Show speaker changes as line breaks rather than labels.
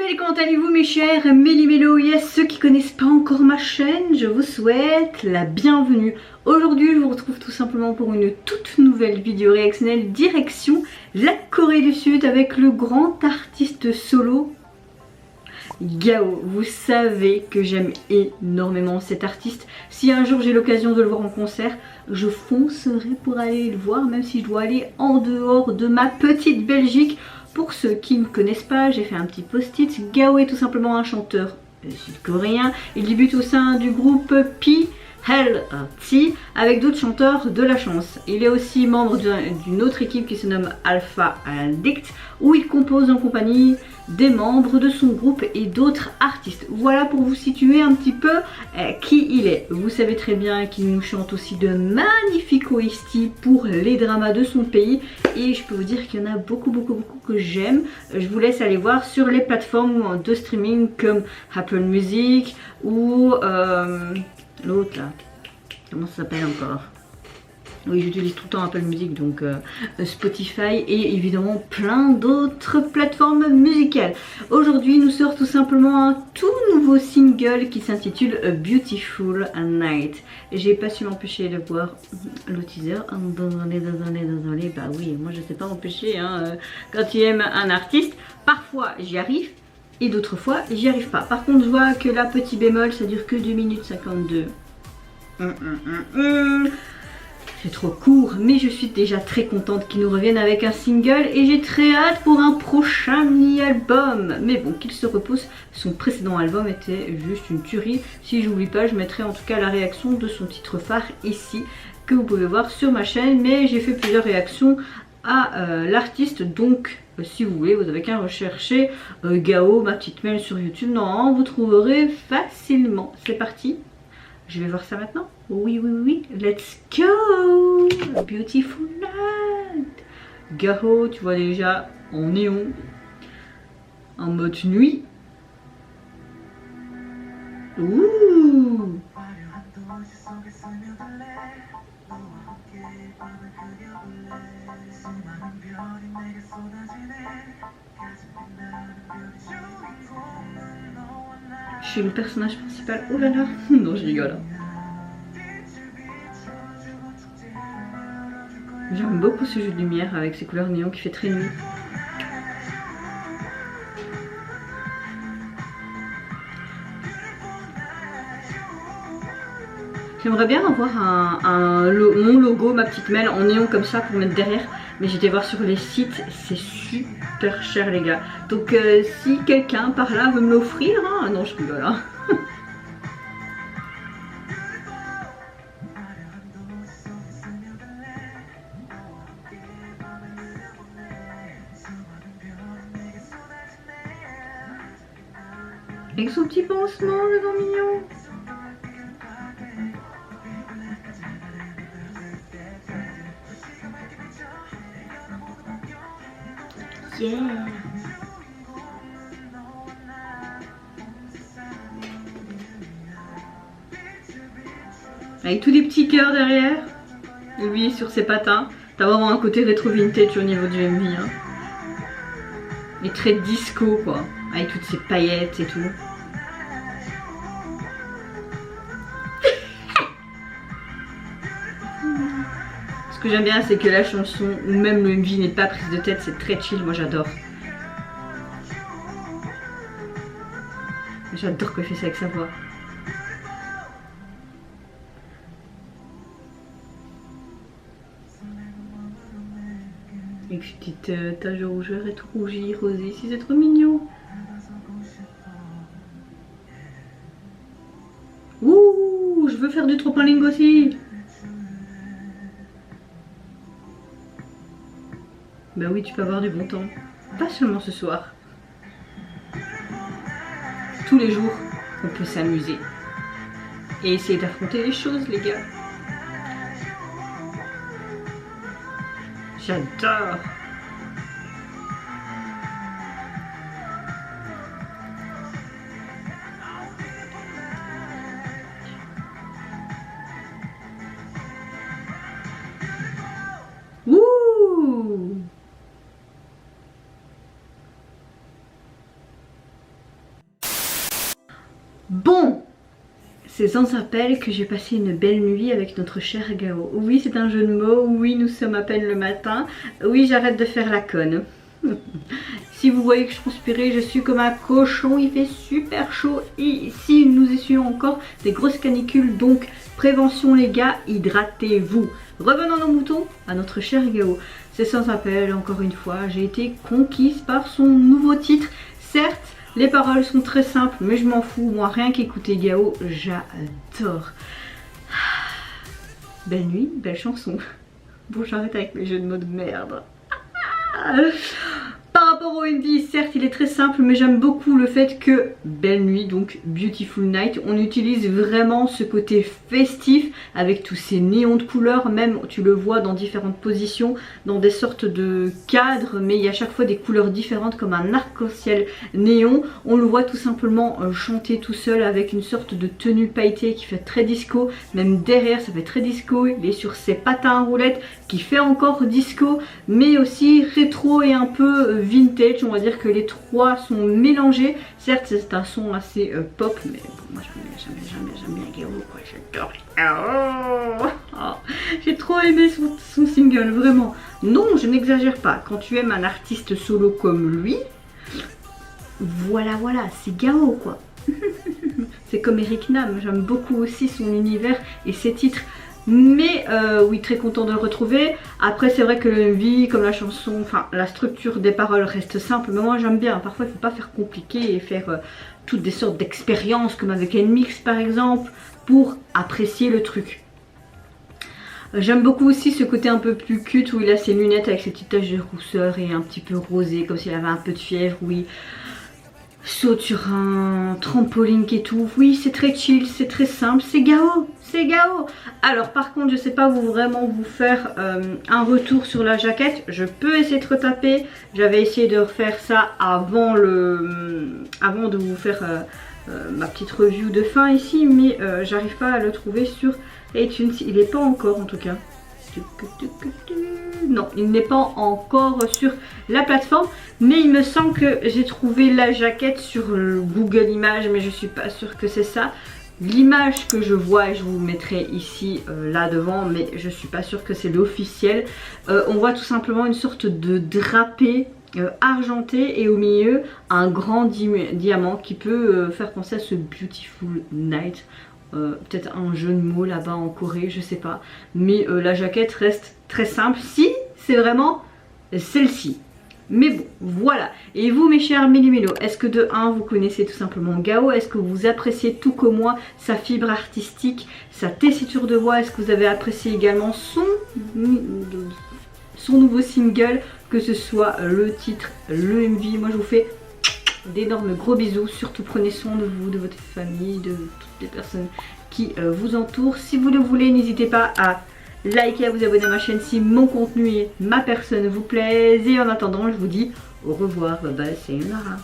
belle, comment allez-vous mes chers Méli-Mélo? Yes, ceux qui connaissent pas encore ma chaîne, je vous souhaite la bienvenue. Aujourd'hui, je vous retrouve tout simplement pour une toute nouvelle vidéo réactionnelle direction la Corée du Sud avec le grand artiste solo Gao. Vous savez que j'aime énormément cet artiste. Si un jour j'ai l'occasion de le voir en concert, je foncerai pour aller le voir, même si je dois aller en dehors de ma petite Belgique. Pour ceux qui ne connaissent pas, j'ai fait un petit post-it. Gao est tout simplement un chanteur sud-coréen. Il débute au sein du groupe PLT avec d'autres chanteurs de la chance. Il est aussi membre d'une autre équipe qui se nomme Alpha Addict, où il compose en compagnie des membres de son groupe et d'autres artistes. Voilà pour vous situer un petit peu qui il est. Vous savez très bien qu'il nous chante aussi de magnifiques OST pour les dramas de son pays, et je peux vous dire qu'il y en a beaucoup que j'aime. Je vous laisse aller voir sur les plateformes de streaming comme Apple Music ou l'autre là, comment ça s'appelle encore? Oui, j'utilise tout le temps Apple Music, donc Spotify et évidemment plein d'autres plateformes musicales. Aujourd'hui, nous sort tout simplement un tout nouveau single qui s'intitule A Beautiful Night. J'ai pas su m'empêcher de voir le teaser. Désolé, bah oui, moi je sais pas m'empêcher, hein. Quand tu aimes un artiste, parfois j'y arrive et d'autres fois j'y arrive pas. Par contre, je vois que la petit bémol, ça dure que 2 minutes 52. C'est trop court, mais je suis déjà très contente qu'il nous revienne avec un single et j'ai très hâte pour un prochain mini-album. Mais bon, qu'il se repose, son précédent album était juste une tuerie. Si j'oublie pas, je mettrai en tout cas la réaction de son titre phare ici, que vous pouvez voir sur ma chaîne. Mais j'ai fait plusieurs réactions à l'artiste, donc si vous voulez, vous avez qu'à rechercher Gao, ma petite mail sur YouTube. Non, vous trouverez facilement. C'est parti. Je vais voir ça maintenant. Oui, let's go. Beautiful night. Gao, tu vois déjà en néon, en mode nuit. Ouh. Je suis le personnage principal. Oh là là. Non, je rigole. J'aime beaucoup ce jeu de lumière avec ses couleurs néon qui fait très nuit. J'aimerais bien avoir mon logo, ma petite mail en néon comme ça pour mettre derrière. Mais j'étais voir sur les sites, c'est super cher les gars. Donc si quelqu'un par là veut me l'offrir, hein, non je rigole hein. Avec son petit pansement, le grand mignon. Yeah. Avec tous des petits cœurs derrière. Et lui sur ses patins. T'as vraiment un côté rétro vintage au niveau du MV. Hein. Et très disco quoi. Avec toutes ces paillettes et tout. Ce que j'aime bien, c'est que la chanson ou même le MV n'est pas prise de tête, c'est très chill, moi j'adore. J'adore quand il fait ça avec sa voix. Avec une petite tache de rougeur et tout rougi, rosé, si c'est trop mignon. Ouh, je veux faire du tropoling aussi. Bah oui, tu peux avoir du bon temps. Pas seulement ce soir. Tous les jours, on peut s'amuser. Et essayer d'affronter les choses, les gars. J'adore. Bon, c'est sans appel que j'ai passé une belle nuit avec notre cher Gao. Oui, c'est un jeu de mots, oui, nous sommes à peine le matin, oui, j'arrête de faire la conne. Si vous voyez que je transpirais, je suis comme un cochon, il fait super chaud et ici nous essuyons encore des grosses canicules, donc prévention les gars, hydratez-vous. Revenons à nos moutons, à notre cher Gao. C'est sans appel, encore une fois, j'ai été conquise par son nouveau titre. Certes, les paroles sont très simples, mais je m'en fous, moi rien qu'écouter Gao, j'adore. Belle nuit, belle chanson. Bon, j'arrête avec mes jeux de mots de merde. Par rapport au MV, certes il est très simple, mais j'aime beaucoup le fait que Belle Nuit, donc Beautiful Night, on utilise vraiment ce côté festif avec tous ces néons de couleurs, même tu le vois dans différentes positions, dans des sortes de cadres, mais il y a à chaque fois des couleurs différentes comme un arc-en-ciel néon. On le voit tout simplement chanter tout seul avec une sorte de tenue pailletée qui fait très disco, même derrière ça fait très disco, il est sur ses patins à roulettes qui fait encore disco, mais aussi rétro et un peu vintage, on va dire que les trois sont mélangés. Certes c'est un son assez pop, mais bon, moi j'aime bien Gao, quoi, j'adore Gao. Oh, j'ai trop aimé son single, vraiment. Non, je n'exagère pas, quand tu aimes un artiste solo comme lui, voilà, c'est Gao quoi. C'est comme Eric Nam, j'aime beaucoup aussi son univers et ses titres. Mais oui, très content de le retrouver. Après c'est vrai que le MV, comme la chanson, enfin la structure des paroles reste simple, mais moi j'aime bien. Parfois il ne faut pas faire compliqué et faire toutes des sortes d'expériences comme avec NMIX par exemple pour apprécier le truc. J'aime beaucoup aussi ce côté un peu plus cute où il a ses lunettes avec ses petites taches de rousseur et un petit peu rosé comme s'il avait un peu de fièvre, oui. Saute sur un trampoline et tout. Oui, c'est très chill, c'est très simple, c'est Gao, c'est Gao. Alors par contre, je sais pas vraiment vous faire un retour sur la jaquette. Je peux essayer de retaper. J'avais essayé de refaire ça avant de vous faire ma petite review de fin ici, mais j'arrive pas à le trouver sur iTunes. Il n'est pas encore en tout cas. Non, il n'est pas encore sur la plateforme, mais il me semble que j'ai trouvé la jaquette sur Google Images, mais je suis pas sûre que c'est ça. L'image que je vois, et je vous mettrai ici là devant, mais je suis pas sûre que c'est l'officiel. On voit tout simplement une sorte de drapé argenté et au milieu un grand diamant qui peut faire penser à ce Beautiful Night. Peut-être un jeu de mots là-bas en Corée, je sais pas. Mais la jaquette reste très simple. Si, c'est vraiment celle-ci. Mais bon, voilà. Et vous mes chers Méli-Mélo, est-ce que de 1 vous connaissez tout simplement Gao? Est-ce que vous appréciez tout comme moi sa fibre artistique, sa tessiture de voix? Est-ce que vous avez apprécié également son nouveau single, que ce soit le titre, le MV? Moi je vous fais d'énormes gros bisous, surtout prenez soin de vous, de votre famille, de toutes les personnes qui vous entourent. Si vous le voulez, n'hésitez pas à liker, à vous abonner à ma chaîne si mon contenu et ma personne vous plaisent. Et en attendant, je vous dis au revoir, bye bye, c'est Nara.